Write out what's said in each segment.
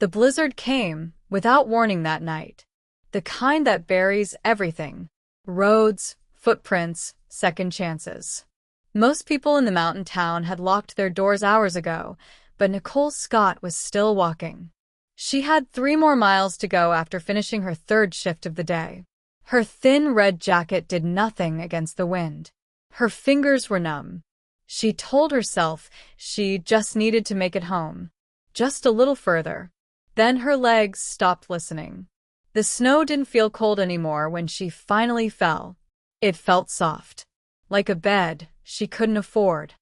The blizzard came, without warning that night. The kind that buries everything. Roads, footprints, second chances. Most people in the mountain town had locked their doors hours ago, but Nicole Scott was still walking. She had 3 more miles to go after finishing her 3rd shift of the day. Her thin red jacket did nothing against the wind. Her fingers were numb. She told herself she just needed to make it home. Just a little further. Then her legs stopped listening. The snow didn't feel cold anymore when she finally fell. It felt soft. Like a bed she couldn't afford.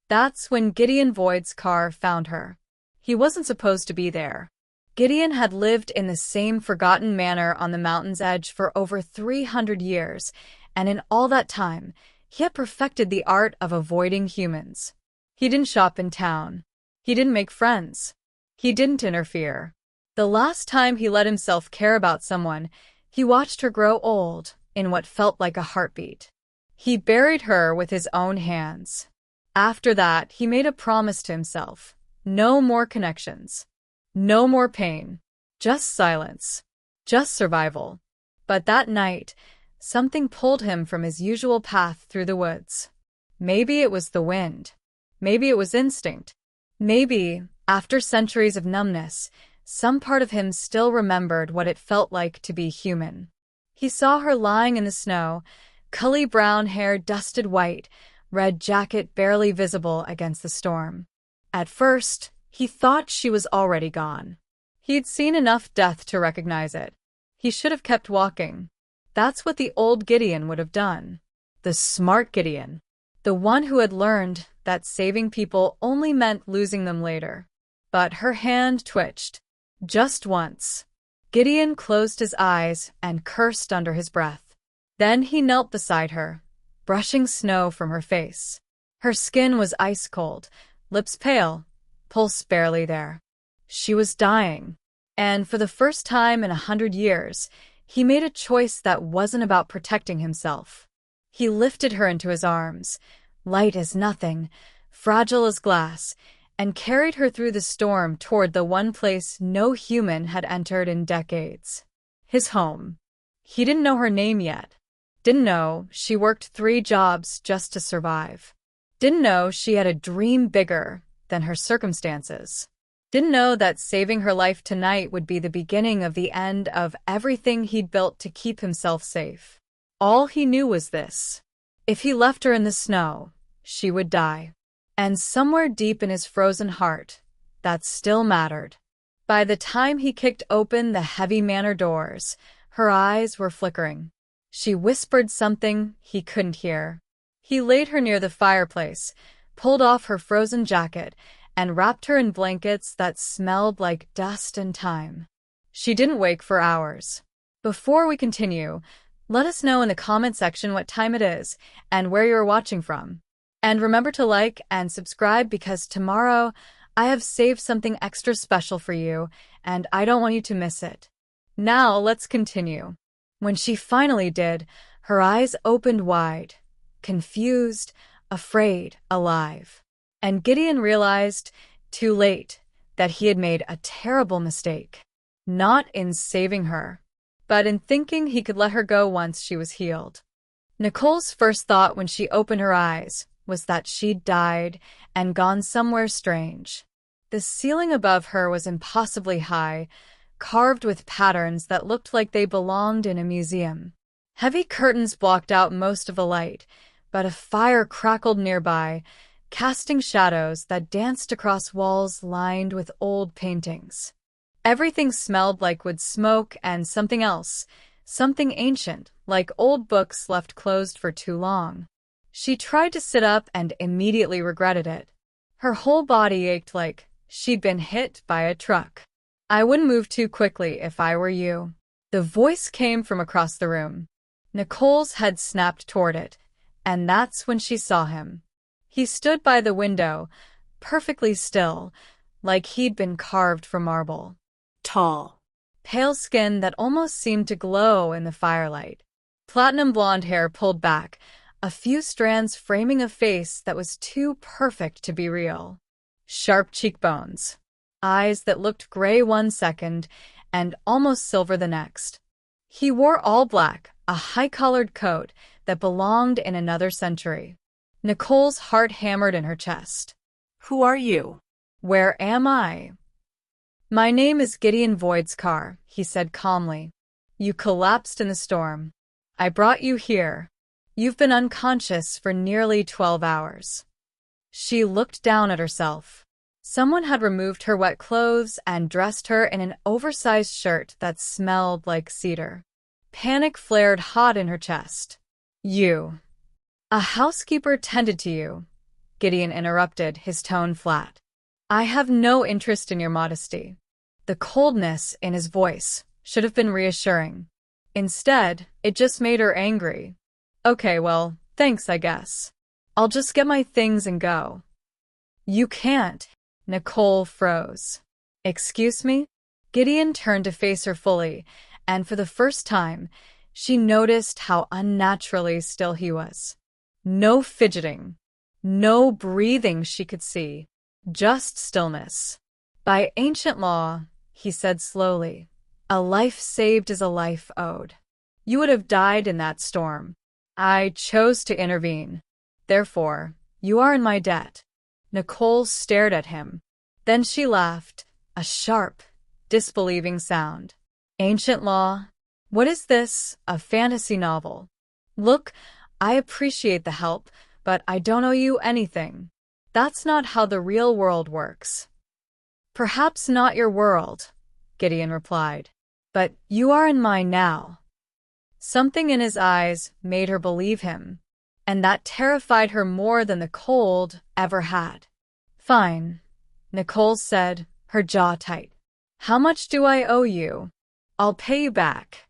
That's when Gideon Voigt's car found her. He wasn't supposed to be there. Gideon had lived in the same forgotten manor on the mountain's edge for over 300 years, and in all that time, he had perfected the art of avoiding humans. He didn't shop in town. He didn't make friends. He didn't interfere. The last time he let himself care about someone, he watched her grow old in what felt like a heartbeat. He buried her with his own hands. After that, he made a promise to himself. No more connections. No more pain. Just silence. Just survival. But that night, something pulled him from his usual path through the woods. Maybe it was the wind. Maybe it was instinct. Maybe, after centuries of numbness, some part of him still remembered what it felt like to be human. He saw her lying in the snow, curly brown hair dusted white, red jacket barely visible against the storm. At first, he thought she was already gone. He'd seen enough death to recognize it. He should have kept walking. That's what the old Gideon would have done. The smart Gideon. The one who had learned that saving people only meant losing them later. But her hand twitched. Just once. Gideon closed his eyes and cursed under his breath. Then he knelt beside her, brushing snow from her face. Her skin was ice cold, lips pale, pulse barely there. She was dying. And for the first time in 100 years, he made a choice that wasn't about protecting himself. He lifted her into his arms, light as nothing, fragile as glass, and carried her through the storm toward the one place no human had entered in decades. His home. He didn't know her name yet. Didn't know she worked 3 jobs just to survive. Didn't know she had a dream bigger than her circumstances. Didn't know that saving her life tonight would be the beginning of the end of everything he'd built to keep himself safe. All he knew was this. If he left her in the snow, she would die. And somewhere deep in his frozen heart, that still mattered. By the time he kicked open the heavy manor doors, her eyes were flickering. She whispered something he couldn't hear. He laid her near the fireplace, pulled off her frozen jacket, and wrapped her in blankets that smelled like dust and time. She didn't wake for hours. Before we continue, let us know in the comment section what time it is and where you're watching from. And remember to like and subscribe because tomorrow I have saved something extra special for you and I don't want you to miss it. Now let's continue. When she finally did, her eyes opened wide, confused, afraid, alive. And Gideon realized, too late, that he had made a terrible mistake. Not in saving her, but in thinking he could let her go once she was healed. Nicole's first thought when she opened her eyes was that she'd died and gone somewhere strange. The ceiling above her was impossibly high, carved with patterns that looked like they belonged in a museum. Heavy curtains blocked out most of the light, but a fire crackled nearby, casting shadows that danced across walls lined with old paintings. Everything smelled like wood smoke and something else, something ancient, like old books left closed for too long. She tried to sit up and immediately regretted it. Her whole body ached like she'd been hit by a truck. "I wouldn't move too quickly if I were you." The voice came from across the room. Nicole's head snapped toward it, and that's when she saw him. He stood by the window, perfectly still, like he'd been carved from marble. Tall, pale skin that almost seemed to glow in the firelight. Platinum blonde hair pulled back, a few strands framing a face that was too perfect to be real. Sharp cheekbones. eyes that looked gray one second and almost silver the next. He wore all black, a high-collared coat that belonged in another century. Nicole's heart hammered in her chest. Who are you? Where am I? My name is Gideon Voidscar, he said calmly. You collapsed in the storm. I brought you here. You've been unconscious for nearly 12 hours. She looked down at herself. Someone had removed her wet clothes and dressed her in an oversized shirt that smelled like cedar. Panic flared hot in her chest. You. A housekeeper tended to you, Gideon interrupted, his tone flat. I have no interest in your modesty. The coldness in his voice should have been reassuring. Instead, it just made her angry. Okay, well, thanks, I guess. I'll just get my things and go. You can't. Nicole froze. Excuse me? Gideon turned to face her fully, and for the first time, she noticed how unnaturally still he was. No fidgeting. No breathing she could see. Just stillness. By ancient law, he said slowly, a life saved is a life owed. You would have died in that storm. I chose to intervene. Therefore, you are in my debt. Nicole stared at him. Then she laughed, a sharp, disbelieving sound. Ancient law? What is this, a fantasy novel? Look, I appreciate the help, but I don't owe you anything. That's not how the real world works. Perhaps not your world, Gideon replied, but you are in mine now. Something in his eyes made her believe him, and that terrified her more than the cold ever had. Fine, Nicole said, her jaw tight. How much do I owe you? I'll pay you back.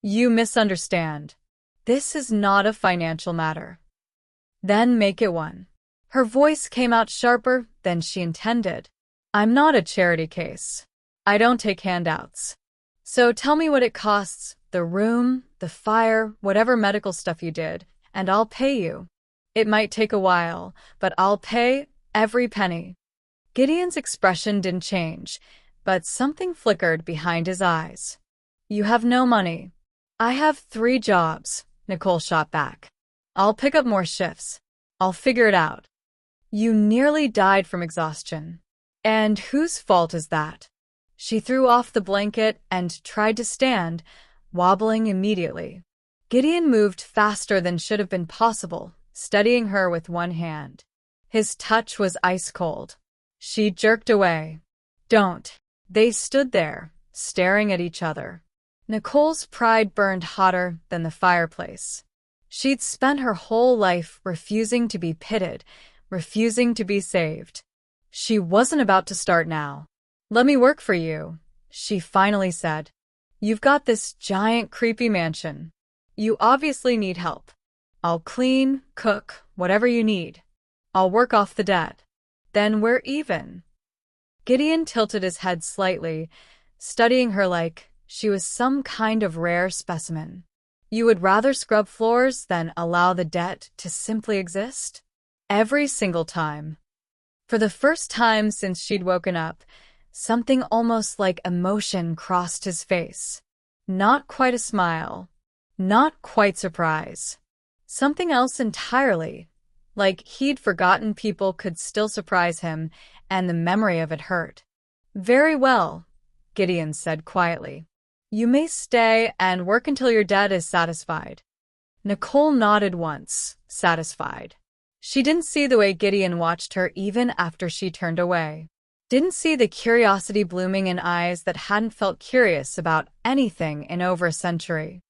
You misunderstand. This is not a financial matter. Then make it one. Her voice came out sharper than she intended. I'm not a charity case. I don't take handouts. So tell me what it costs, the room, the fire, whatever medical stuff you did, and I'll pay you. It might take a while, but I'll pay every penny. Gideon's expression didn't change, but something flickered behind his eyes. You have no money. I have 3 jobs, Nicole shot back. I'll pick up more shifts. I'll figure it out. You nearly died from exhaustion. And whose fault is that? She threw off the blanket and tried to stand, wobbling immediately. Gideon moved faster than should have been possible, steadying her with one hand. His touch was ice cold. She jerked away. Don't. They stood there, staring at each other. Nicole's pride burned hotter than the fireplace. She'd spent her whole life refusing to be pitied, refusing to be saved. She wasn't about to start now. Let me work for you, she finally said. You've got this giant, creepy mansion. You obviously need help. I'll clean, cook, whatever you need. I'll work off the debt. Then we're even. Gideon tilted his head slightly, studying her like she was some kind of rare specimen. You would rather scrub floors than allow the debt to simply exist? Every single time. For the first time since she'd woken up, something almost like emotion crossed his face. Not quite a smile. Not quite surprise. Something else entirely. Like he'd forgotten people could still surprise him, and the memory of it hurt. Very well, Gideon said quietly. You may stay and work until your debt is satisfied. Nicole nodded once, satisfied. She didn't see the way Gideon watched her even after she turned away. Didn't see the curiosity blooming in eyes that hadn't felt curious about anything in over a century.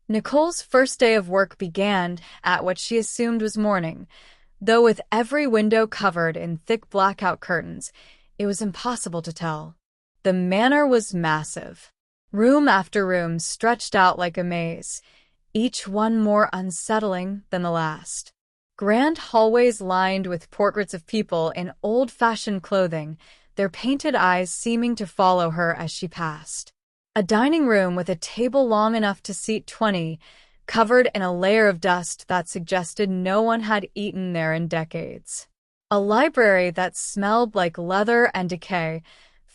Nicole's first day of work began at what she assumed was morning, though with every window covered in thick blackout curtains, it was impossible to tell. The manor was massive. Room after room stretched out like a maze, each one more unsettling than the last. Grand hallways lined with portraits of people in old-fashioned clothing, their painted eyes seeming to follow her as she passed. A dining room with a table long enough to seat 20, covered in a layer of dust that suggested no one had eaten there in decades. A library that smelled like leather and decay,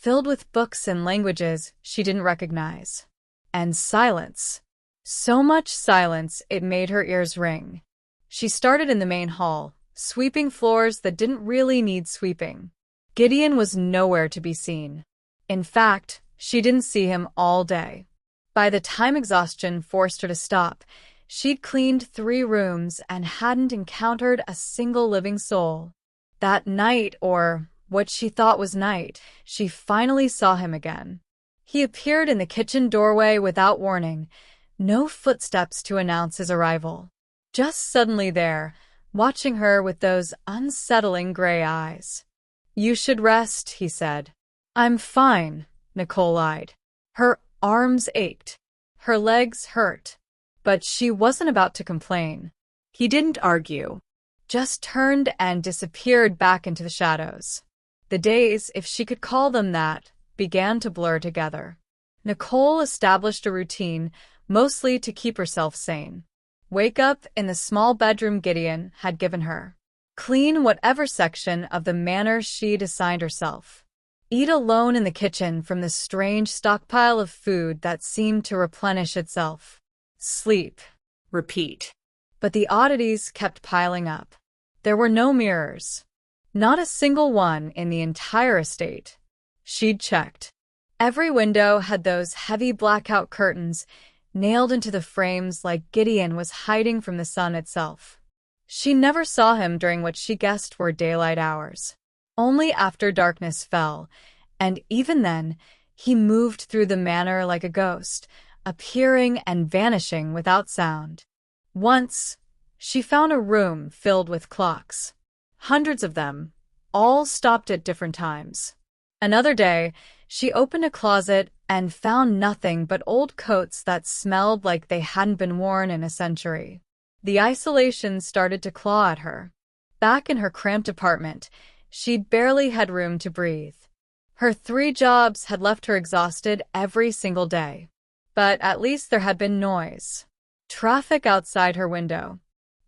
filled with books and languages she didn't recognize. And silence. So much silence it made her ears ring. She started in the main hall, sweeping floors that didn't really need sweeping. Gideon was nowhere to be seen. In fact, she didn't see him all day. By the time exhaustion forced her to stop, she'd cleaned 3 rooms and hadn't encountered a single living soul. That night, or what she thought was night, she finally saw him again. He appeared in the kitchen doorway without warning, no footsteps to announce his arrival. Just suddenly there, watching her with those unsettling gray eyes. "You should rest," he said. "I'm fine," Nicole lied. Her arms ached. Her legs hurt. But she wasn't about to complain. He didn't argue, just turned and disappeared back into the shadows. The days, if she could call them that, began to blur together. Nicole established a routine, mostly to keep herself sane. Wake up in the small bedroom Gideon had given her. Clean whatever section of the manor she'd assigned herself. Eat alone in the kitchen from the strange stockpile of food that seemed to replenish itself. Sleep. Repeat. But the oddities kept piling up. There were no mirrors. Not a single one in the entire estate. She'd checked. Every window had those heavy blackout curtains nailed into the frames like Gideon was hiding from the sun itself. She never saw him during what she guessed were daylight hours. Only after darkness fell, and even then, he moved through the manor like a ghost, appearing and vanishing without sound. Once, she found a room filled with clocks. Hundreds of them, all stopped at different times. Another day, she opened a closet and found nothing but old coats that smelled like they hadn't been worn in a century. The isolation started to claw at her. Back in her cramped apartment, she'd barely had room to breathe. Her 3 jobs had left her exhausted every single day. But at least there had been noise. Traffic outside her window.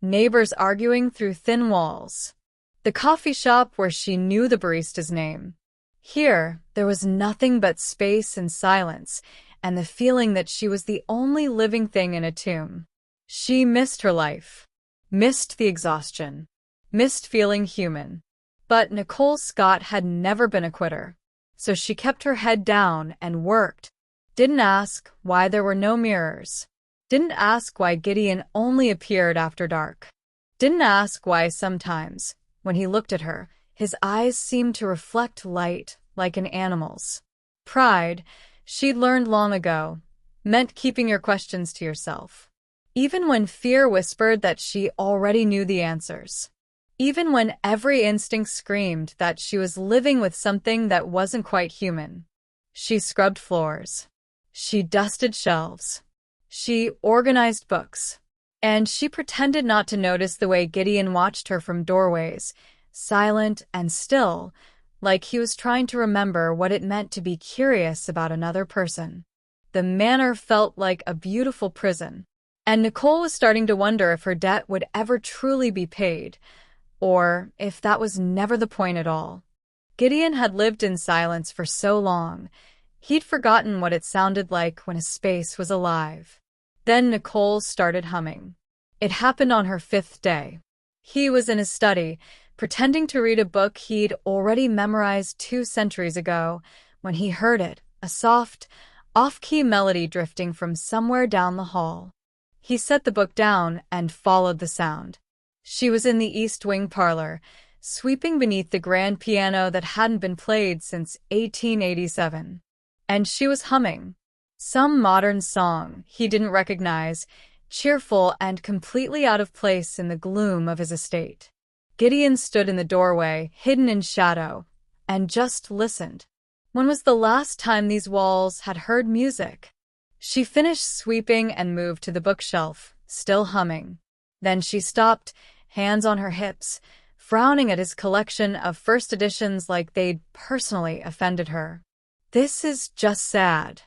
Neighbors arguing through thin walls. The coffee shop where she knew the barista's name. Here, there was nothing but space and silence, and the feeling that she was the only living thing in a tomb. She missed her life. Missed the exhaustion. Missed feeling human. But Nicole Scott had never been a quitter. So she kept her head down and worked. Didn't ask why there were no mirrors. Didn't ask why Gideon only appeared after dark. Didn't ask why sometimes, when he looked at her, his eyes seemed to reflect light like an animal's. Pride, she'd learned long ago, meant keeping your questions to yourself. Even when fear whispered that she already knew the answers. Even when every instinct screamed that she was living with something that wasn't quite human. She scrubbed floors. She dusted shelves. She organized books. And she pretended not to notice the way Gideon watched her from doorways, silent and still, like he was trying to remember what it meant to be curious about another person. The manor felt like a beautiful prison, and Nicole was starting to wonder if her debt would ever truly be paid, or if that was never the point at all. Gideon had lived in silence for so long, he'd forgotten what it sounded like when a space was alive. Then Nicole started humming. It happened on her 5th day. He was in his study, pretending to read a book he'd already memorized 2 centuries ago, when he heard it, a soft, off-key melody drifting from somewhere down the hall. He set the book down and followed the sound. She was in the East Wing parlor, sweeping beneath the grand piano that hadn't been played since 1887. And she was humming. Some modern song he didn't recognize, cheerful and completely out of place in the gloom of his estate. Gideon stood in the doorway, hidden in shadow, and just listened. When was the last time these walls had heard music? She finished sweeping and moved to the bookshelf, still humming. Then she stopped, hands on her hips, frowning at his collection of first editions like they'd personally offended her. "This is just sad,"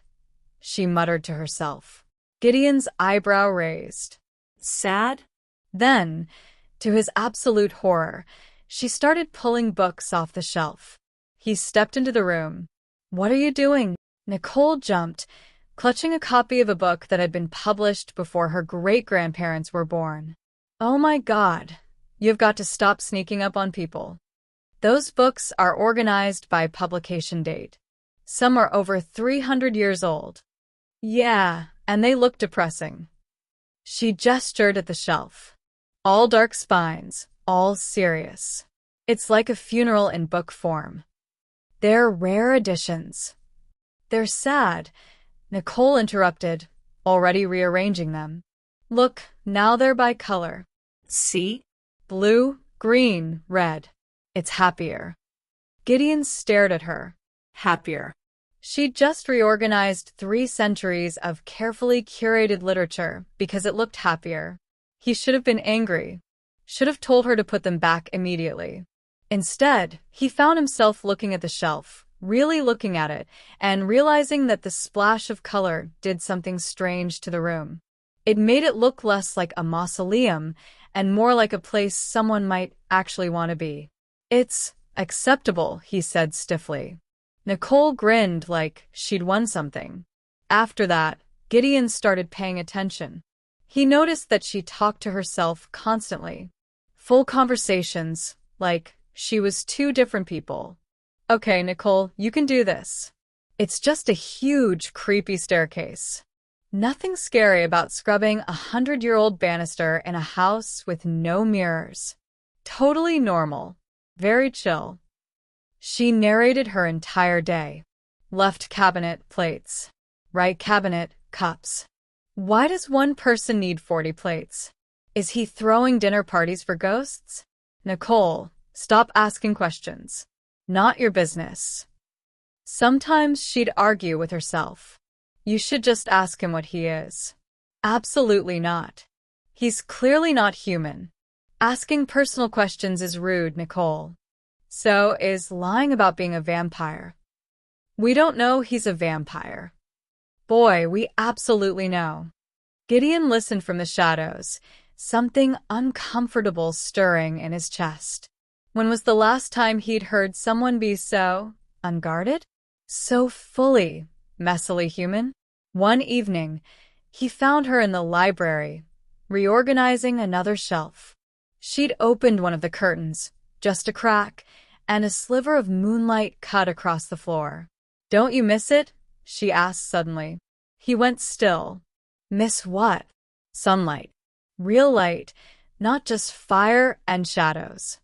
she muttered to herself. Gideon's eyebrow raised. "Sad?" Then, to his absolute horror, she started pulling books off the shelf. He stepped into the room. What are you doing? Nicole jumped, clutching a copy of a book that had been published before her great-grandparents were born. Oh my God, you've got to stop sneaking up on people. Those books are organized by publication date. Some are over 300 years old. Yeah, and they look depressing. She gestured at the shelf. All dark spines, all serious. It's like a funeral in book form. They're rare editions. They're sad, Nicole interrupted, already rearranging them. Look, now they're by color. See? Blue, green, red. It's happier. Gideon stared at her. Happier. She'd just reorganized 3 centuries of carefully curated literature because it looked happier. He should have been angry. Should have told her to put them back immediately. Instead, he found himself looking at the shelf, really looking at it, and realizing that the splash of color did something strange to the room. It made it look less like a mausoleum and more like a place someone might actually want to be. It's acceptable, he said stiffly. Nicole grinned like she'd won something. After that, Gideon started paying attention. He noticed that she talked to herself constantly. Full conversations, like she was 2 different people. Okay, Nicole, you can do this. It's just a huge, creepy staircase. Nothing scary about scrubbing a 100-year-old banister in a house with no mirrors. Totally normal. Very chill. She narrated her entire day. Left cabinet, plates. Right cabinet, cups. Why does one person need 40 plates? Is he throwing dinner parties for ghosts? Nicole, stop asking questions. Not your business. Sometimes she'd argue with herself. You should just ask him what he is. Absolutely not. He's clearly not human. Asking personal questions is rude, Nicole. So is lying about being a vampire. We don't know he's a vampire. Boy, we absolutely know. Gideon listened from the shadows, something uncomfortable stirring in his chest. When was the last time he'd heard someone be so unguarded? So fully, messily human? One evening, he found her in the library, reorganizing another shelf. She'd opened one of the curtains, just a crack, and a sliver of moonlight cut across the floor. Don't you miss it? She asked suddenly. He went still. Miss what? Sunlight. Real light, not just fire and shadows.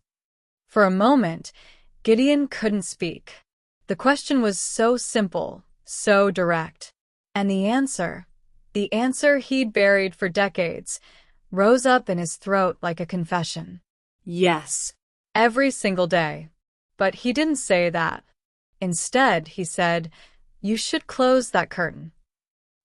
For a moment, Gideon couldn't speak. The question was so simple, so direct. And the answer he'd buried for decades, rose up in his throat like a confession. Yes. Every single day. But he didn't say that. Instead, he said, you should close that curtain.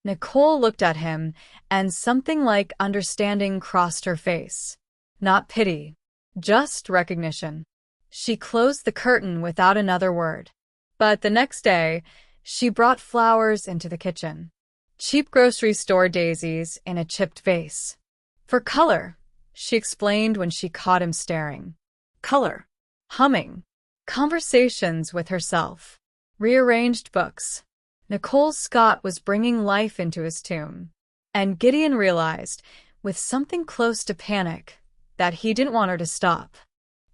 Nicole looked at him, and something like understanding crossed her face. Not pity, just recognition. She closed the curtain without another word. But the next day, she brought flowers into the kitchen. Cheap grocery store daisies in a chipped vase. For color, she explained when she caught him staring. Color. Humming. Conversations with herself. Rearranged books. Nicole Scott was bringing life into his tomb. And Gideon realized, with something close to panic, that he didn't want her to stop.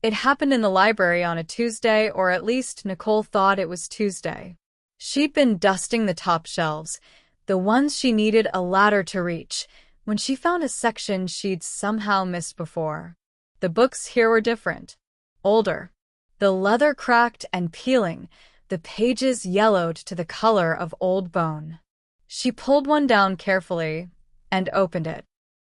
It happened in the library on a Tuesday, or at least Nicole thought it was Tuesday. She'd been dusting the top shelves, the ones she needed a ladder to reach, when she found a section she'd somehow missed before. The books here were different. Older. The leather cracked and peeling, the pages yellowed to the color of old bone. She pulled one down carefully and opened it.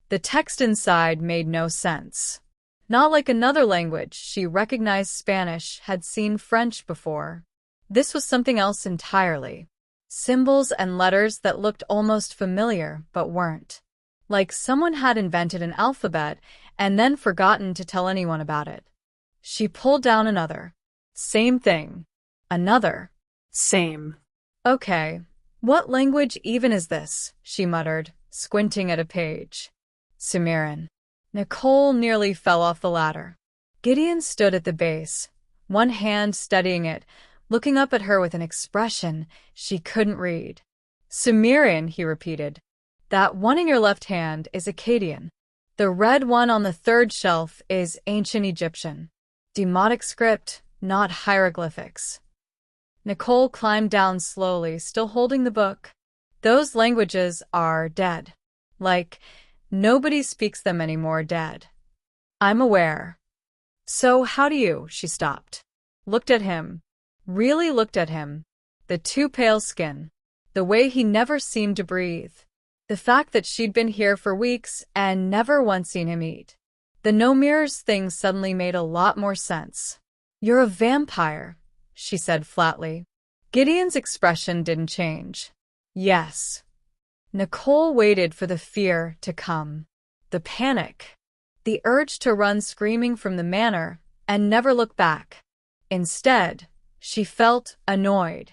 The text inside made no sense. Not like another language she recognized. Spanish, had seen French before. This was something else entirely. Symbols and letters that looked almost familiar but weren't. Like someone had invented an alphabet and then forgotten to tell anyone about it. She pulled down another. Same thing. Another. Same. Okay, what language even is this? She muttered, squinting at a page. Sumerian. Nicole nearly fell off the ladder. Gideon stood at the base, one hand steadying it, looking up at her with an expression she couldn't read. Sumerian, he repeated. That one in your left hand is Akkadian. The red one on the third shelf is ancient Egyptian. Demotic script, not hieroglyphics. Nicole climbed down slowly, still holding the book. Those languages are dead. Like, nobody speaks them anymore, dead. I'm aware. So how do you? She stopped. Looked at him. Really looked at him. The too pale skin. The way he never seemed to breathe. The fact that she'd been here for weeks and never once seen him eat. The no mirrors thing suddenly made a lot more sense. You're a vampire, she said flatly. Gideon's expression didn't change. Yes. Nicole waited for the fear to come. The panic. The urge to run screaming from the manor and never look back. Instead, she felt annoyed.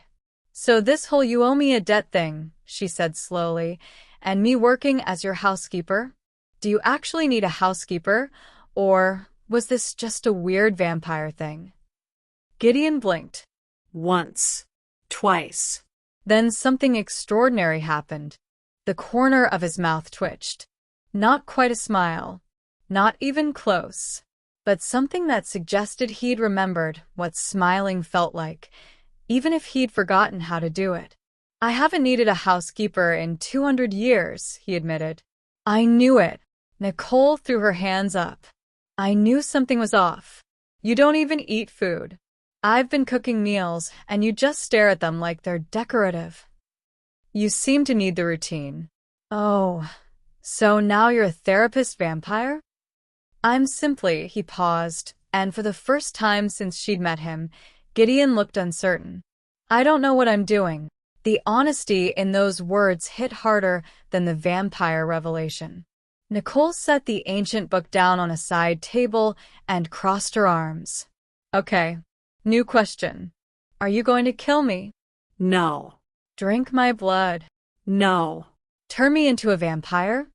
So this whole you owe me a debt thing, she said slowly, and me working as your housekeeper? Do you actually need a housekeeper, or was this just a weird vampire thing? Gideon blinked. Once. Twice. Then something extraordinary happened. The corner of his mouth twitched. Not quite a smile. Not even close. But something that suggested he'd remembered what smiling felt like, even if he'd forgotten how to do it. I haven't needed a housekeeper in 200 years, he admitted. I knew it. Nicole threw her hands up. I knew something was off. You don't even eat food. I've been cooking meals, and you just stare at them like they're decorative. You seem to need the routine. Oh, so now you're a therapist vampire? I'm simply, he paused, and for the first time since she'd met him, Gideon looked uncertain. I don't know what I'm doing. The honesty in those words hit harder than the vampire revelation. Nicole set the ancient book down on a side table and crossed her arms. Okay, new question. Are you going to kill me? No. Drink my blood? No. Turn me into a vampire?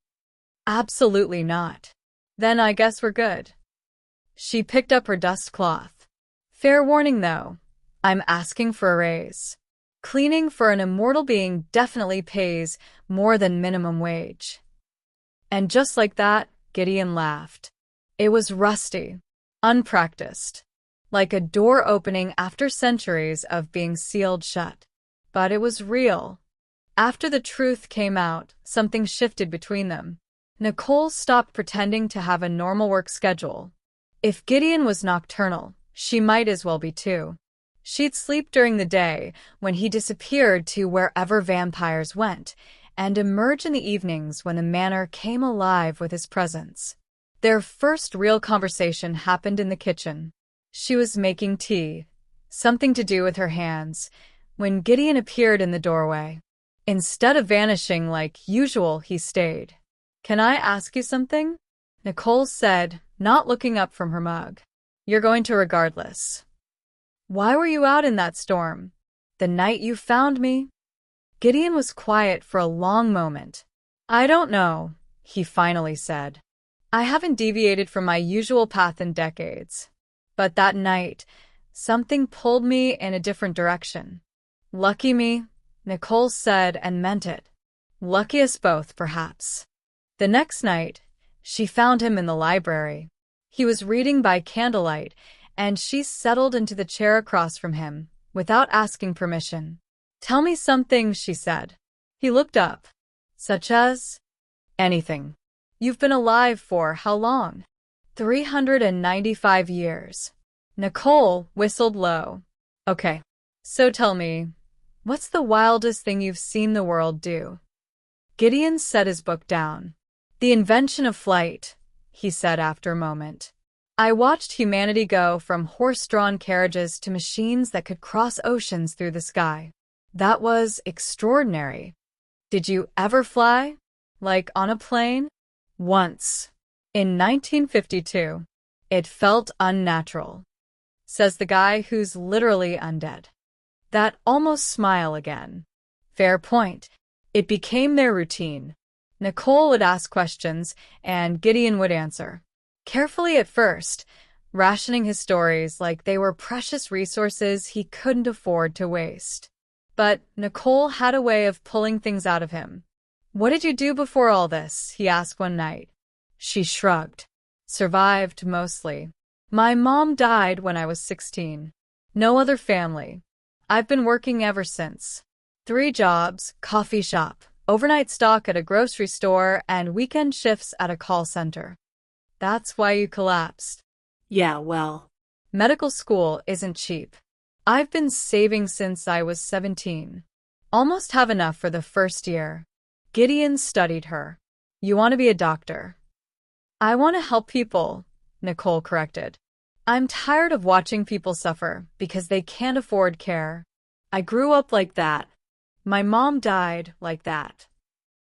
Absolutely not. Then I guess we're good. She picked up her dust cloth. Fair warning, though. I'm asking for a raise. Cleaning for an immortal being definitely pays more than minimum wage. And just like that, Gideon laughed. It was rusty, unpracticed, like a door opening after centuries of being sealed shut. But it was real. After the truth came out, something shifted between them. Nicole stopped pretending to have a normal work schedule. If Gideon was nocturnal, she might as well be too. She'd sleep during the day when he disappeared to wherever vampires went, and emerge in the evenings when the manor came alive with his presence. Their first real conversation happened in the kitchen. She was making tea, something to do with her hands, when Gideon appeared in the doorway. Instead of vanishing like usual, he stayed. Can I ask you something? Nicole said, not looking up from her mug. You're going to regardless. Why were you out in that storm? The night you found me? Gideon was quiet for a long moment. I don't know, he finally said. I haven't deviated from my usual path in decades. But that night, something pulled me in a different direction. Lucky me, Nicole said and meant it. Lucky us both, perhaps. The next night, she found him in the library. He was reading by candlelight, and she settled into the chair across from him, without asking permission. Tell me something, she said. He looked up. Such as? Anything. You've been alive for how long? 395 years. Nicole whistled low. Okay. So tell me, what's the wildest thing you've seen the world do? Gideon set his book down. The invention of flight, he said after a moment. I watched humanity go from horse-drawn carriages to machines that could cross oceans through the sky. That was extraordinary. Did you ever fly? Like on a plane? Once. In 1952. It felt unnatural. Says the guy who's literally undead. That almost smile again. Fair point. It became their routine. Nicole would ask questions, and Gideon would answer. Carefully at first, rationing his stories like they were precious resources he couldn't afford to waste. But Nicole had a way of pulling things out of him. "What did you do before all this?" he asked one night. She shrugged. "Survived, mostly. My mom died when I was 16. No other family. I've been working ever since. 3 jobs, coffee shop, overnight stock at a grocery store, and weekend shifts at a call center." "That's why you collapsed." Yeah, well, "Medical school isn't cheap. I've been saving since I was 17. Almost have enough for the first year." Gideon studied her. "You want to be a doctor?" "I want to help people," Nicole corrected. "I'm tired of watching people suffer because they can't afford care. I grew up like that. My mom died like that."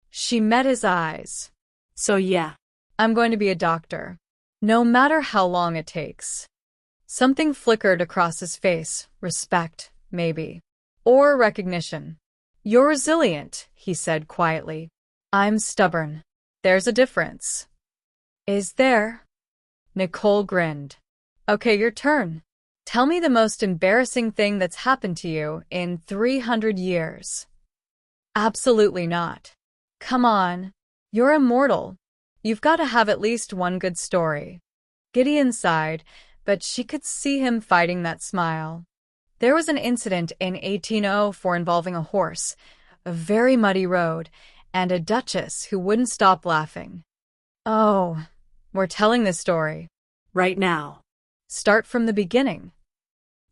She met his eyes. so yeah, "I'm going to be a doctor, no matter how long it takes." Something flickered across his face. Respect, maybe. Or recognition. "You're resilient," he said quietly. "I'm stubborn. There's a difference." "Is there?" Nicole grinned. "Okay, your turn. Tell me the most embarrassing thing that's happened to you in 300 years. "Absolutely not. Come on. You're immortal. You've got to have at least one good story." Gideon sighed, but she could see him fighting that smile. "There was an incident in 1804 involving a horse, a very muddy road, and a duchess who wouldn't stop laughing." "Oh, we're telling this story." right now. "Start from the beginning."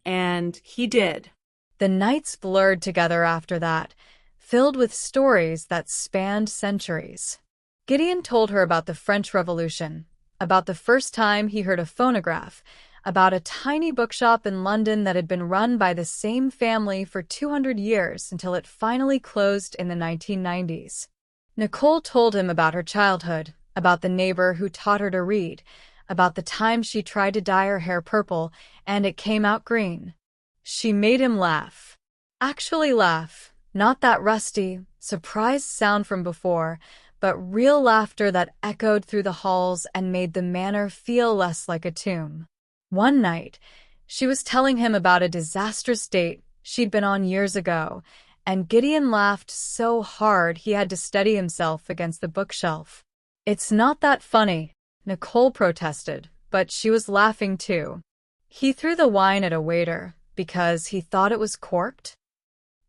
And he did. The nights blurred together after that, filled with stories that spanned centuries. Gideon told her about the French Revolution, about the first time he heard a phonograph, about a tiny bookshop in London that had been run by the same family for 200 years until it finally closed in the 1990s. Nicole told him about her childhood, about the neighbor who taught her to read, about the time she tried to dye her hair purple and it came out green. She made him laugh. Actually laugh, not that rusty, surprised sound from before, but real laughter that echoed through the halls and made the manor feel less like a tomb. One night, she was telling him about a disastrous date she'd been on years ago, and Gideon laughed so hard he had to steady himself against the bookshelf. "It's not that funny," Nicole protested, but she was laughing too. "He threw the wine at a waiter because he thought it was corked.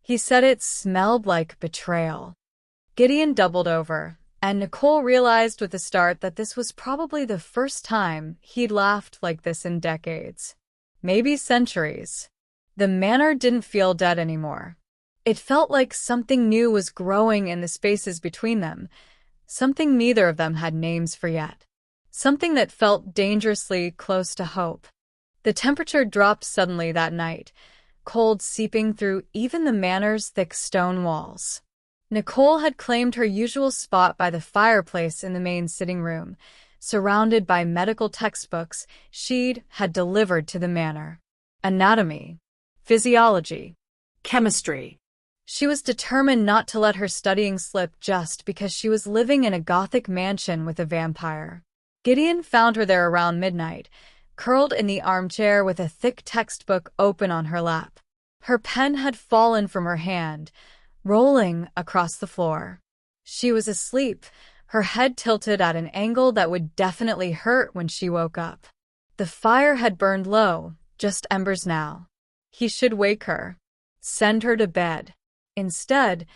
He said it smelled like betrayal." Gideon doubled over, and Nicole realized with a start that this was probably the first time he'd laughed like this in decades. Maybe centuries. The manor didn't feel dead anymore. It felt like something new was growing in the spaces between them, something neither of them had names for yet. Something that felt dangerously close to hope. The temperature dropped suddenly that night, cold seeping through even the manor's thick stone walls. Nicole had claimed her usual spot by the fireplace in the main sitting room, surrounded by medical textbooks she'd had delivered to the manor. Anatomy, physiology, Chemistry. She was determined not to let her studying slip just because she was living in a Gothic mansion with a vampire. Gideon found her there around midnight, curled in the armchair with a thick textbook open on her lap. Her pen had fallen from her hand, rolling across the floor. She was asleep, her head tilted at an angle that would definitely hurt when she woke up. The fire had burned low, just embers now. He should wake her, send her to bed. Instead,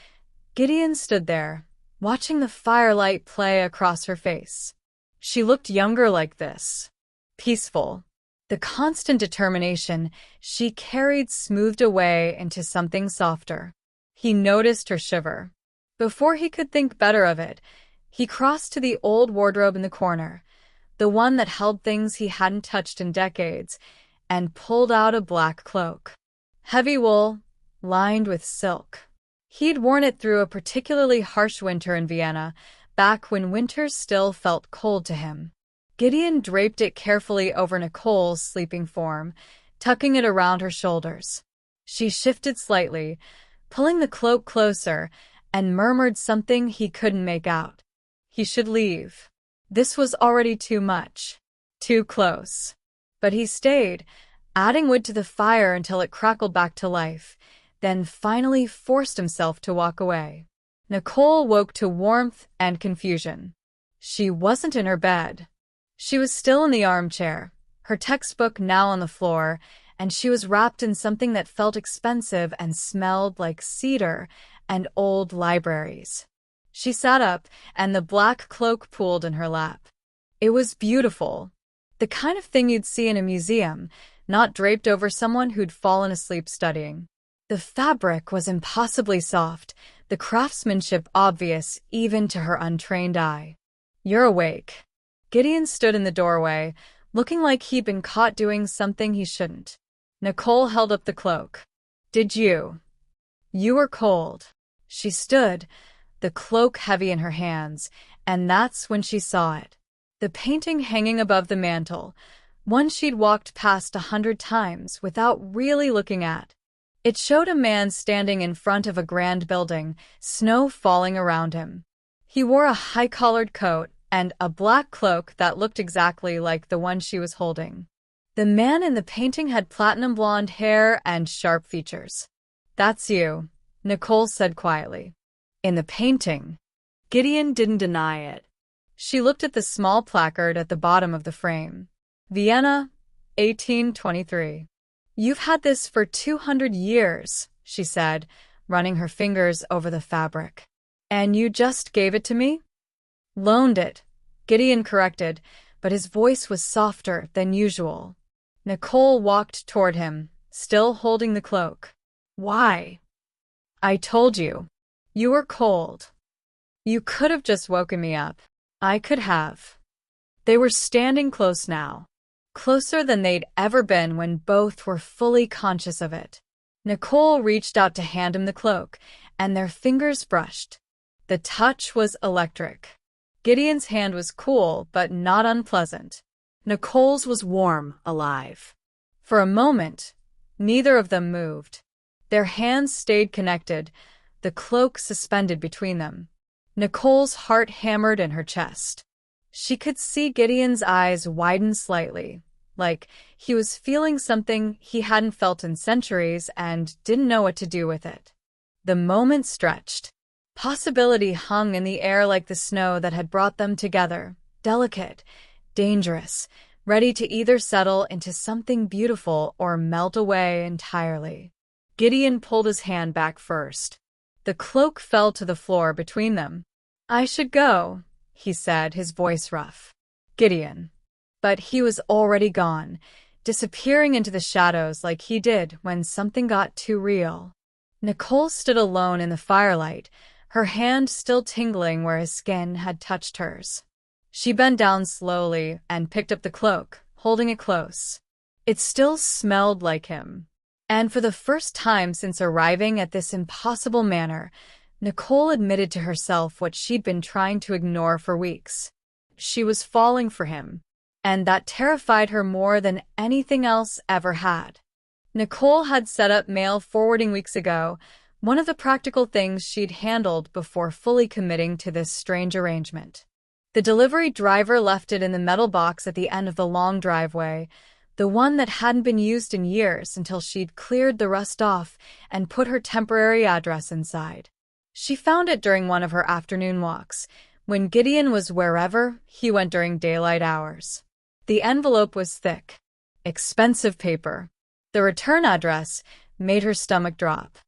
Gideon stood there, watching the firelight play across her face. She looked younger like this. Peaceful. The constant determination she carried smoothed away into something softer. He noticed her shiver. Before he could think better of it, he crossed to the old wardrobe in the corner, the one that held things he hadn't touched in decades, and pulled out a black cloak. Heavy wool, lined with silk. He'd worn it through a particularly harsh winter in Vienna, back when winters still felt cold to him. Gideon draped it carefully over Nicole's sleeping form, tucking it around her shoulders. She shifted slightly, pulling the cloak closer, and murmured something he couldn't make out. He should leave. This was already too much. Too close. But he stayed, adding wood to the fire until it crackled back to life, then finally forced himself to walk away. Nicole woke to warmth and confusion. She wasn't in her bed. She was still in the armchair, her textbook now on the floor, and she was wrapped in something that felt expensive and smelled like cedar and old libraries. She sat up, and the black cloak pooled in her lap. It was beautiful. The kind of thing you'd see in a museum, not draped over someone who'd fallen asleep studying. The fabric was impossibly soft, the craftsmanship obvious even to her untrained eye. "You're awake." Gideon stood in the doorway, looking like he'd been caught doing something he shouldn't. Nicole held up the cloak. "Did you? You were cold." She stood, the cloak heavy in her hands, and that's when she saw it. The painting hanging above the mantel, one she'd walked past 100 times without really looking at. It showed a man standing in front of a grand building, snow falling around him. He wore a high-collared coat and a black cloak that looked exactly like the one she was holding. The man in the painting had platinum blonde hair and sharp features. "That's you," Nicole said quietly. "In the painting." Gideon didn't deny it. She looked at the small placard at the bottom of the frame. "Vienna, 1823. "You've had this for 200 years, she said, running her fingers over the fabric. "And you just gave it to me?" "Loaned it," Gideon corrected, but his voice was softer than usual. Nicole walked toward him, still holding the cloak. "Why?" "I told you. You were cold. You could have just woken me up." "I could have." They were standing close now, closer than they'd ever been when both were fully conscious of it. Nicole reached out to hand him the cloak, and their fingers brushed. The touch was electric. Gideon's hand was cool, but not unpleasant. Nicole's was warm, alive. For a moment, neither of them moved. Their hands stayed connected, the cloak suspended between them. Nicole's heart hammered in her chest. She could see Gideon's eyes widen slightly, like he was feeling something he hadn't felt in centuries and didn't know what to do with it. The moment stretched. Possibility hung in the air like the snow that had brought them together, delicate, dangerous, ready to either settle into something beautiful or melt away entirely. Gideon pulled his hand back first. The cloak fell to the floor between them. "I should go," he said, his voice rough. "Gideon." But he was already gone, disappearing into the shadows like he did when something got too real. Nicole stood alone in the firelight, her hand still tingling where his skin had touched hers. She bent down slowly and picked up the cloak, holding it close. It still smelled like him. And for the first time since arriving at this impossible manor, Nicole admitted to herself what she'd been trying to ignore for weeks. She was falling for him, and that terrified her more than anything else ever had. Nicole had set up mail forwarding weeks ago, one of the practical things she'd handled before fully committing to this strange arrangement. The delivery driver left it in the metal box at the end of the long driveway, the one that hadn't been used in years until she'd cleared the rust off and put her temporary address inside. She found it during one of her afternoon walks, when Gideon was wherever he went during daylight hours. The envelope was thick, expensive paper. The return address made her stomach drop.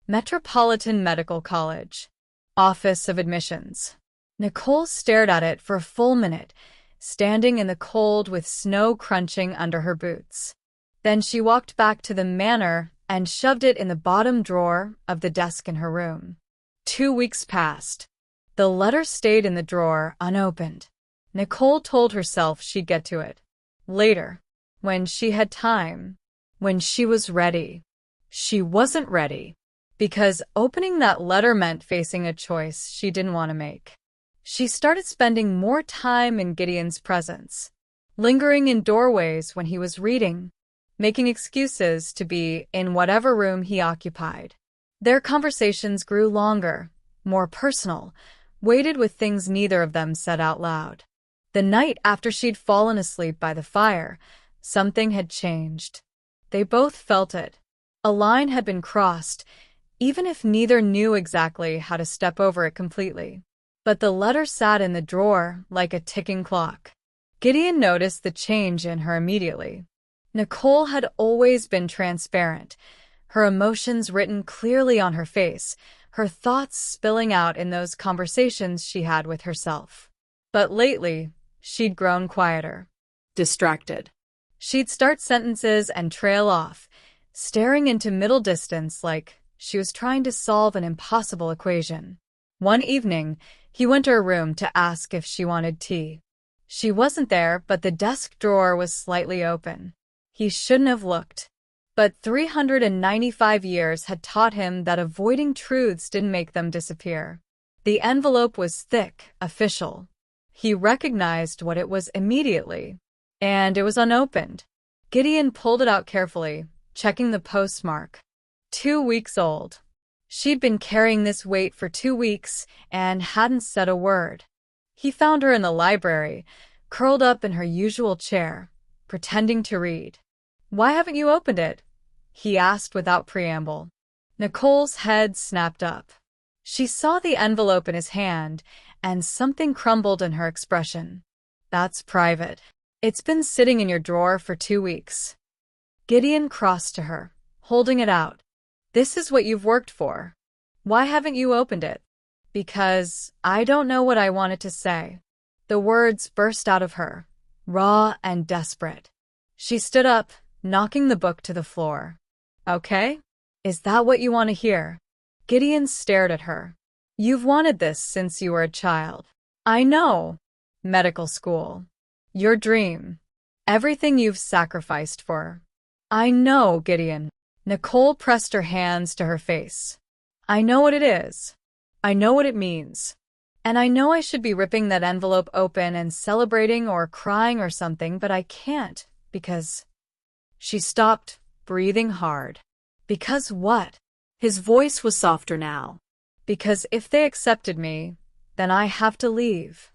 Metropolitan Medical College. Office of Admissions. Nicole stared at it for a full minute, standing in the cold with snow crunching under her boots. Then she walked back to the manor and shoved it in the bottom drawer of the desk in her room. 2 weeks passed. The letter stayed in the drawer, unopened. Nicole told herself she'd get to it. Later. When she had time. When she was ready. She wasn't ready. Because opening that letter meant facing a choice she didn't want to make. She started spending more time in Gideon's presence, lingering in doorways when he was reading, making excuses to be in whatever room he occupied. Their conversations grew longer, more personal, weighted with things neither of them said out loud. The night after she'd fallen asleep by the fire, Something had changed. They both felt it. A line had been crossed, even if neither knew exactly how to step over it completely. But the letter sat in the drawer like a ticking clock. Gideon noticed the change in her immediately. Nicole had always been transparent, her emotions written clearly on her face, her thoughts spilling out in those conversations she had with herself. But lately, she'd grown quieter. Distracted. She'd start sentences and trail off, staring into middle distance like she was trying to solve an impossible equation. One evening, he went to her room to ask if she wanted tea. She wasn't there, but the desk drawer was slightly open. He shouldn't have looked. But 395 years had taught him that avoiding truths didn't make them disappear. The envelope was thick, official. He recognized what it was immediately. And it was unopened. Gideon pulled it out carefully, checking the postmark. 2 weeks old. She'd been carrying this weight for 2 weeks and hadn't said a word. He found her in the library, curled up in her usual chair, pretending to read. "Why haven't you opened it?" he asked without preamble. Nicole's head snapped up. She saw the envelope in his hand, and something crumbled in her expression. "That's private. It's been sitting in your drawer for 2 weeks." Gideon crossed to her, holding it out. "This is what you've worked for. Why haven't you opened it?" "Because I don't know what I wanted to say." The words burst out of her, raw and desperate. She stood up, knocking the book to the floor. "Okay? Is that what you want to hear?" Gideon stared at her. "You've wanted this since you were a child. I know. Medical school. Your dream. Everything you've sacrificed for." "I know, Gideon." Nicole pressed her hands to her face. "I know what it is. I know what it means. And I know I should be ripping that envelope open and celebrating or crying or something, but I can't, because—" She stopped, breathing hard. "Because what?" His voice was softer now. "Because if they accepted me, then I have to leave."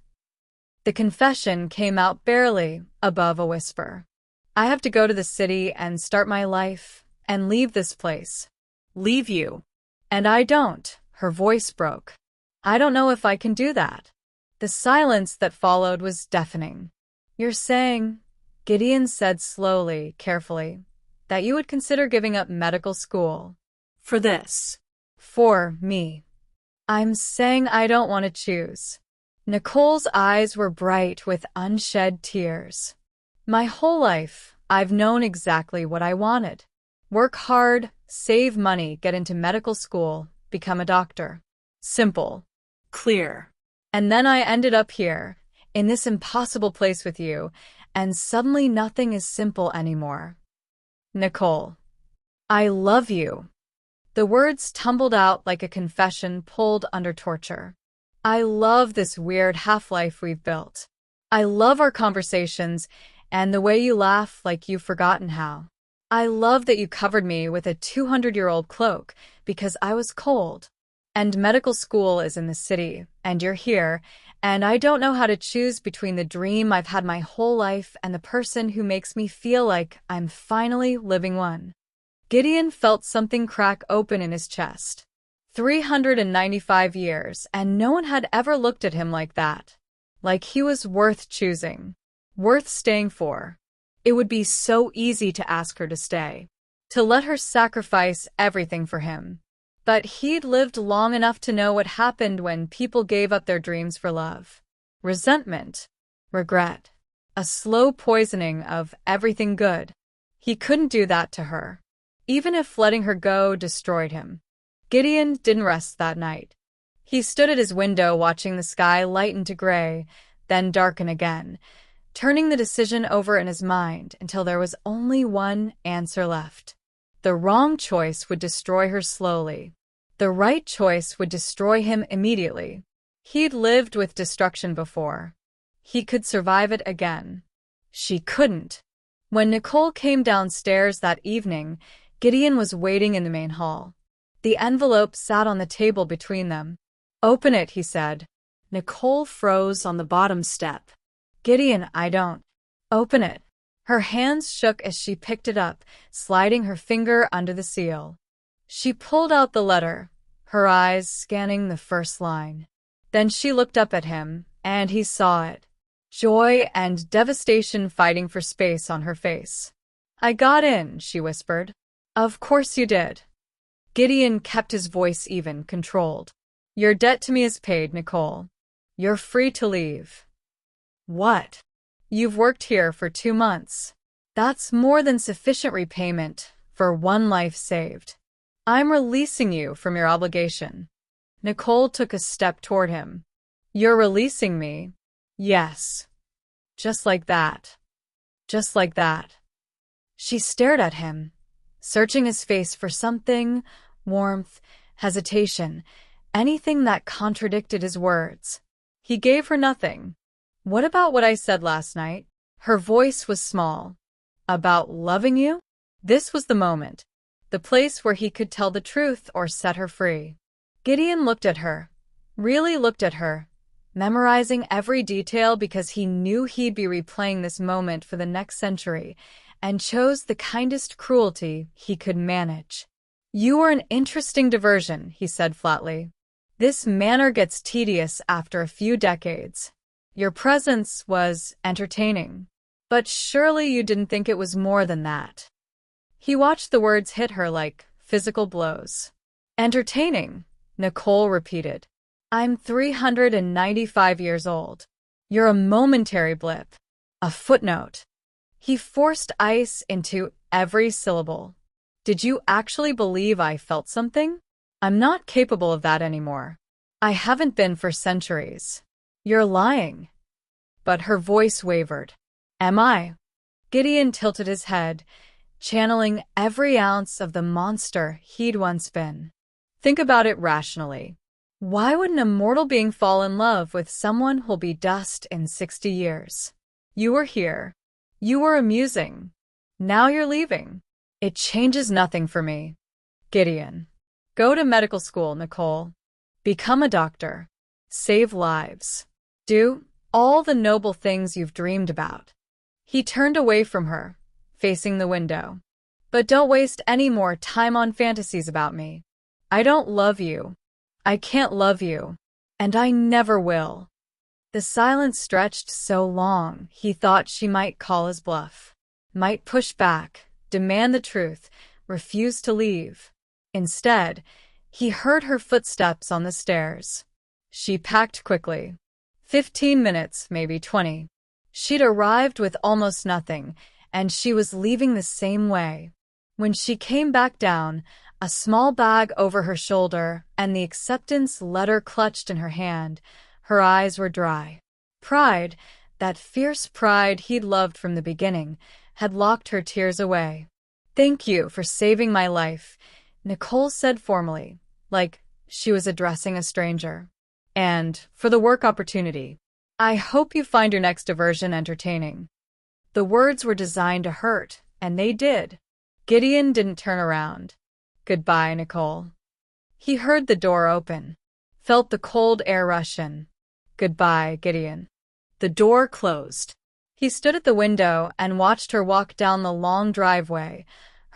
The confession came out barely above a whisper. "I have to go to the city and start my life and leave this place." "Leave you?" "And I don't." Her voice broke. "I don't know if I can do that." The silence that followed was deafening. "You're saying," Gideon said slowly, carefully, "that you would consider giving up medical school." "For this." "For me." "I'm saying I don't want to choose." Nicole's eyes were bright with unshed tears. "My whole life, I've known exactly what I wanted. Work hard, save money, get into medical school, become a doctor. Simple. Clear. And then I ended up here, in this impossible place with you, and suddenly nothing is simple anymore. Nicole, I love you." The words tumbled out like a confession pulled under torture. "I love this weird half-life we've built. I love our conversations and the way you laugh like you've forgotten how. I love that you covered me with a 200-year-old cloak because I was cold. And medical school is in the city, and you're here, and I don't know how to choose between the dream I've had my whole life and the person who makes me feel like I'm finally living one." Gideon felt something crack open in his chest. 395 years, and no one had ever looked at him like that. Like he was worth choosing. Worth staying for. It would be so easy to ask her to stay. To let her sacrifice everything for him. But he'd lived long enough to know what happened when people gave up their dreams for love. Resentment. Regret. A slow poisoning of everything good. He couldn't do that to her. Even if letting her go destroyed him. Gideon didn't rest that night. He stood at his window watching the sky lighten to gray, then darken again, turning the decision over in his mind until there was only one answer left. The wrong choice would destroy her slowly. The right choice would destroy him immediately. He'd lived with destruction before. He could survive it again. She couldn't. When Nicole came downstairs that evening, Gideon was waiting in the main hall. The envelope sat on the table between them. "Open it," he said. Nicole froze on the bottom step. "Gideon, I don't." "Open it." Her hands shook as she picked it up, sliding her finger under the seal. She pulled out the letter, her eyes scanning the first line. Then she looked up at him, and he saw it. Joy and devastation fighting for space on her face. "I got in," she whispered. "Of course you did." Gideon kept his voice even, controlled. "Your debt to me is paid, Nicole. You're free to leave." "What?" "You've worked here for 2 months. That's more than sufficient repayment for one life saved. I'm releasing you from your obligation." Nicole took a step toward him. "You're releasing me?" "Yes." "Just like that. Just like that." She stared at him, searching his face for something, warmth, hesitation, anything that contradicted his words. He gave her nothing. "What about what I said last night?" Her voice was small. "About loving you?" This was the moment, the place where he could tell the truth or set her free. Gideon looked at her, really looked at her, memorizing every detail because he knew he'd be replaying this moment for the next century, and chose the kindest cruelty he could manage. "You are an interesting diversion," he said flatly. "This manor gets tedious after a few decades. Your presence was entertaining. But surely you didn't think it was more than that." He watched the words hit her like physical blows. "Entertaining," Nicole repeated. "I'm 395 years old. You're a momentary blip. A footnote." He forced ice into every syllable. "Did you actually believe I felt something? I'm not capable of that anymore. I haven't been for centuries." "You're lying." But her voice wavered. "Am I?" Gideon tilted his head, channeling every ounce of the monster he'd once been. "Think about it rationally. Why would an immortal being fall in love with someone who'll be dust in 60 years? You were here. You were amusing. Now you're leaving. It changes nothing for me." "Gideon, go to medical school, Nicole. Become a doctor. Save lives. Do all the noble things you've dreamed about." He turned away from her, facing the window. "But don't waste any more time on fantasies about me. I don't love you. I can't love you. And I never will." The silence stretched so long, he thought she might call his bluff, might push back, demand the truth, refuse to leave. Instead, he heard her footsteps on the stairs. She packed quickly. 15 minutes, maybe 20. She'd arrived with almost nothing, and she was leaving the same way. When she came back down, a small bag over her shoulder and the acceptance letter clutched in her hand, her eyes were dry. Pride, that fierce pride he'd loved from the beginning, had locked her tears away. "Thank you for saving my life," Nicole said formally, like she was addressing a stranger. "And for the work opportunity. I hope you find your next diversion entertaining." The words were designed to hurt, and they did. Gideon didn't turn around. "Goodbye, Nicole." He heard the door open, felt the cold air rush in. "Goodbye, Gideon." The door closed. He stood at the window and watched her walk down the long driveway,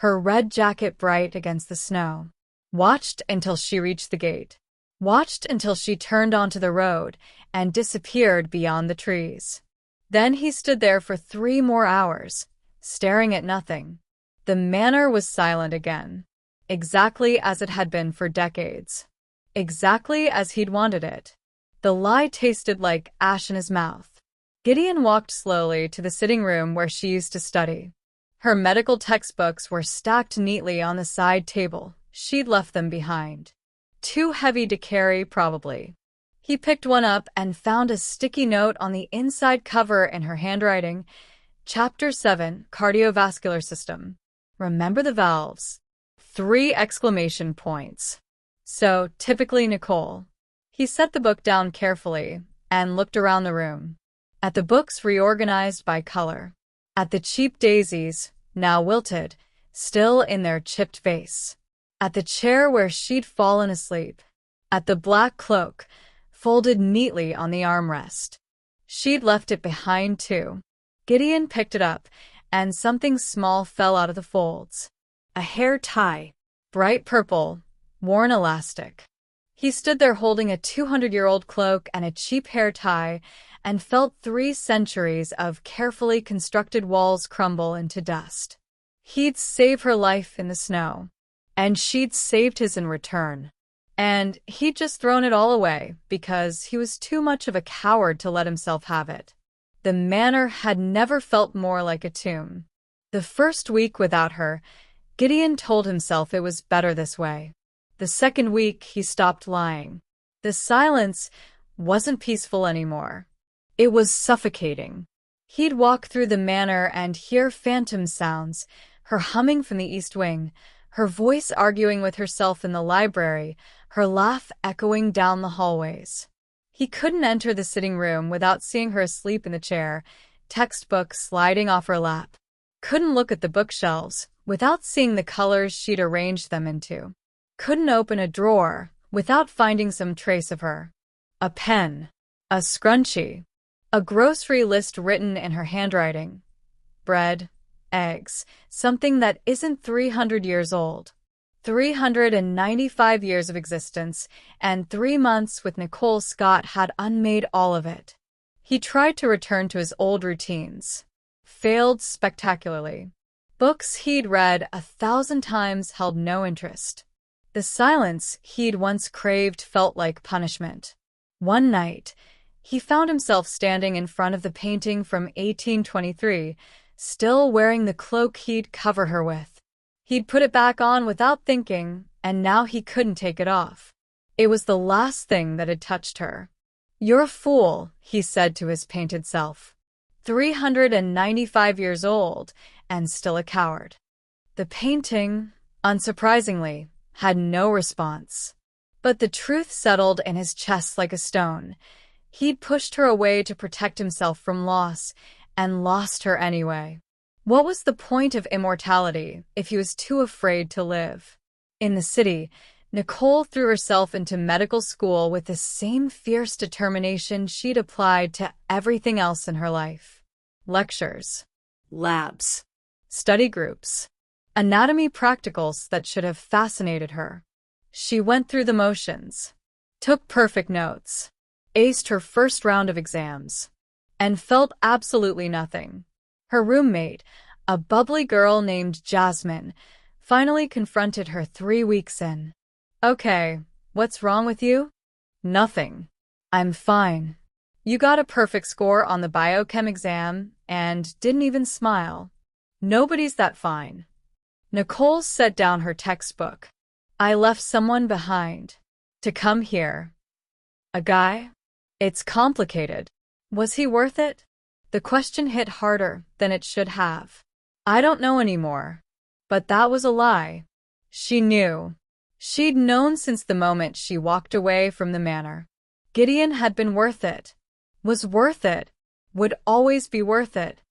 her red jacket bright against the snow. Watched until she reached the gate. Watched until she turned onto the road and disappeared beyond the trees. Then he stood there for 3 more hours, staring at nothing. The manor was silent again, exactly as it had been for decades. Exactly as he'd wanted it. The lie tasted like ash in his mouth. Gideon walked slowly to the sitting room where she used to study. Her medical textbooks were stacked neatly on the side table. She'd left them behind. Too heavy to carry, probably. He picked one up and found a sticky note on the inside cover in her handwriting. Chapter 7, Cardiovascular System. Remember the valves. 3 exclamation points. So, typically Nicole. He set the book down carefully and looked around the room. At the books reorganized by color. At the cheap daisies, now wilted, still in their chipped vase. At the chair where she'd fallen asleep. At the black cloak, folded neatly on the armrest. She'd left it behind too. Gideon picked it up and something small fell out of the folds. A hair tie. Bright purple, worn elastic. He stood there holding a 200-year-old cloak and a cheap hair tie and felt 3 centuries of carefully constructed walls crumble into dust. He'd saved her life in the snow, and she'd saved his in return. And he'd just thrown it all away because he was too much of a coward to let himself have it. The manor had never felt more like a tomb. The first week without her, Gideon told himself it was better this way. The second week, he stopped lying. The silence wasn't peaceful anymore. It was suffocating. He'd walk through the manor and hear phantom sounds, her humming from the east wing, her voice arguing with herself in the library, her laugh echoing down the hallways. He couldn't enter the sitting room without seeing her asleep in the chair, textbook sliding off her lap. Couldn't look at the bookshelves without seeing the colors she'd arranged them into. Couldn't open a drawer without finding some trace of her. A pen, a scrunchie, a grocery list written in her handwriting. Bread, eggs, something that isn't 300 years old. 395 years of existence, and 3 months with Nicole Scott had unmade all of it. He tried to return to his old routines. Failed spectacularly. Books he'd read 1,000 times held no interest. The silence he'd once craved felt like punishment. One night, he found himself standing in front of the painting from 1823, still wearing the cloak he'd covered her with. He'd put it back on without thinking, and now he couldn't take it off. It was the last thing that had touched her. "You're a fool," he said to his painted self. 395 years old, and still a coward. The painting, unsurprisingly, had no response. But the truth settled in his chest like a stone. He'd pushed her away to protect himself from loss, and lost her anyway. What was the point of immortality if he was too afraid to live? In the city, Nicole threw herself into medical school with the same fierce determination she'd applied to everything else in her life. Lectures, Labs. study groups, anatomy practicals that should have fascinated her. She went through the motions, took perfect notes, aced her first round of exams, and felt absolutely nothing. Her roommate, a bubbly girl named Jasmine, finally confronted her 3 weeks in. "Okay, what's wrong with you?" "Nothing. I'm fine." "You got a perfect score on the biochem exam and didn't even smile." "Nobody's that fine." Nicole set down her textbook. "I left someone behind. To come here." "A guy?" "It's complicated." "Was he worth it?" The question hit harder than it should have. "I don't know anymore." But that was a lie. She knew. She'd known since the moment she walked away from the manor. Gideon had been worth it. Was worth it. Would always be worth it.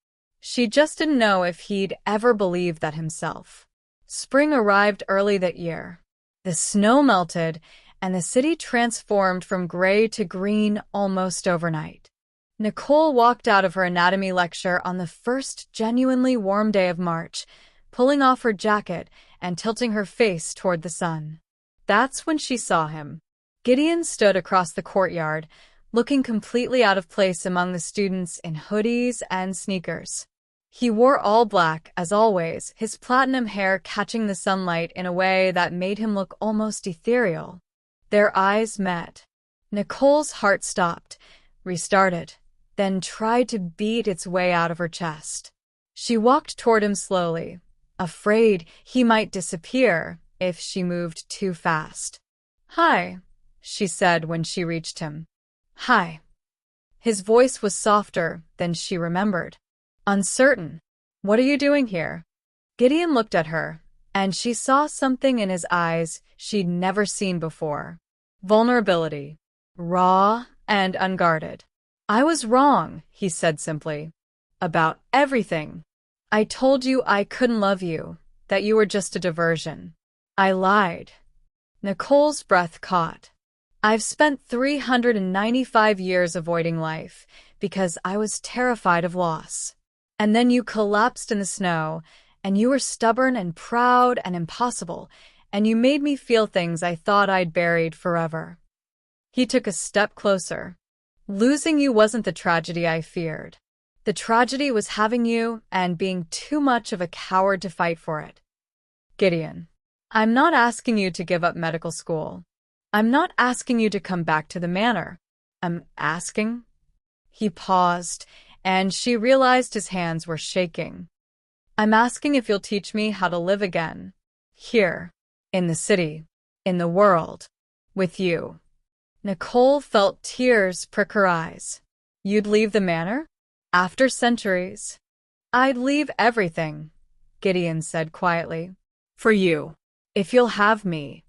She just didn't know if he'd ever believed that himself. Spring arrived early that year. The snow melted, and the city transformed from gray to green almost overnight. Nicole walked out of her anatomy lecture on the first genuinely warm day of March, pulling off her jacket and tilting her face toward the sun. That's when she saw him. Gideon stood across the courtyard, looking completely out of place among the students in hoodies and sneakers. He wore all black, as always, his platinum hair catching the sunlight in a way that made him look almost ethereal. Their eyes met. Nicole's heart stopped, restarted, then tried to beat its way out of her chest. She walked toward him slowly, afraid he might disappear if she moved too fast. "Hi," she said when she reached him. "Hi." His voice was softer than she remembered. Uncertain. "What are you doing here?" Gideon looked at her, and she saw something in his eyes she'd never seen before. Vulnerability. Raw and unguarded. "I was wrong," he said simply. "About everything. I told you I couldn't love you, that you were just a diversion. I lied." Nicole's breath caught. "I've spent 395 years avoiding life because I was terrified of loss. And then you collapsed in the snow, and you were stubborn and proud and impossible, and you made me feel things I thought I'd buried forever. He took a step closer. Losing you wasn't the tragedy I feared. The tragedy was having you and being too much of a coward to fight for it. Gideon, I'm not asking you to give up medical school. I'm not asking you to come back to the manor. I'm asking. He paused, and she realized his hands were shaking. I'm asking if you'll teach me how to live again. Here, in the city, in the world, with you. Nicole felt tears prick her eyes. You'd leave the manor? After centuries? I'd leave everything, Gideon said quietly. For you. If you'll have me.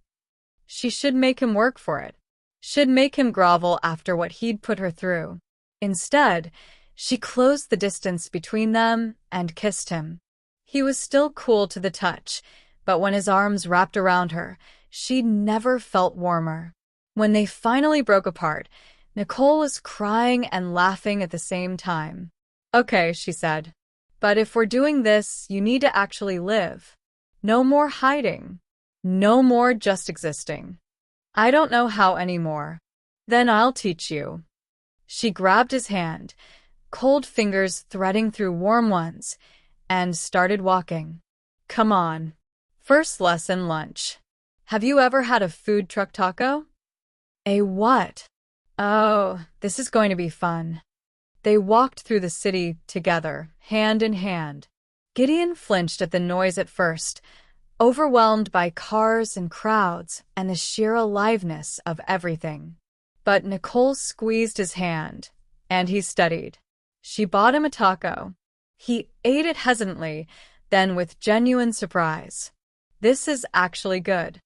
She should make him work for it. Should make him grovel after what he'd put her through. Instead, she closed the distance between them and kissed him. He was still cool to the touch, but when his arms wrapped around her, she'd never felt warmer. When they finally broke apart, Nicole was crying and laughing at the same time. Okay, she said. But if we're doing this, you need to actually live. No more hiding. No more just existing. I don't know how anymore. Then I'll teach you. She grabbed his hand, cold fingers threading through warm ones, and started walking. Come on. First lesson, lunch. Have you ever had a food truck taco? A what? Oh, this is going to be fun. They walked through the city together, hand in hand. Gideon flinched at the noise at first, overwhelmed by cars and crowds and the sheer aliveness of everything. But Nicole squeezed his hand, and he studied. She bought him a taco. He ate it hesitantly, then with genuine surprise. This is actually good.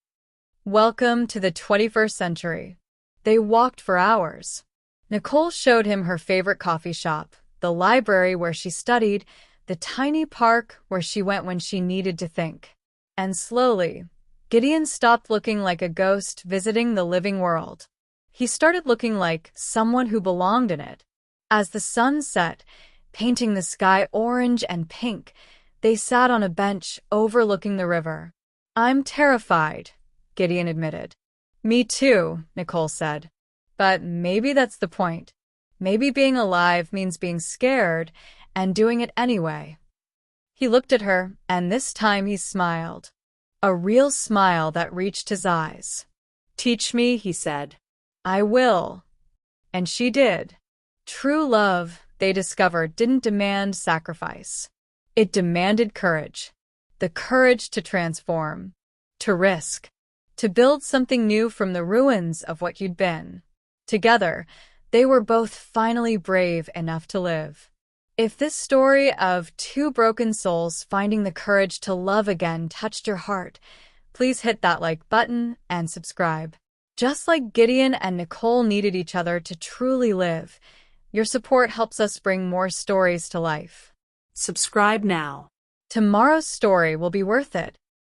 Welcome to the 21st century. They walked for hours. Nicole showed him her favorite coffee shop, the library where she studied, the tiny park where she went when she needed to think. And slowly, Gideon stopped looking like a ghost visiting the living world. He started looking like someone who belonged in it. As the sun set, painting the sky orange and pink, they sat on a bench overlooking the river. I'm terrified, Gideon admitted. Me too, Nicole said. But maybe that's the point. Maybe being alive means being scared and doing it anyway. He looked at her, and this time he smiled. A real smile that reached his eyes. Teach me, he said. I will. And she did. True love, they discovered, didn't demand sacrifice. It demanded courage. The courage to transform, to risk, to build something new from the ruins of what you'd been. Together, they were both finally brave enough to live. If this story of two broken souls finding the courage to love again touched your heart, please hit that like button and subscribe. Just like Gideon and Nicole needed each other to truly live, your support helps us bring more stories to life. Subscribe now. Tomorrow's story will be worth it.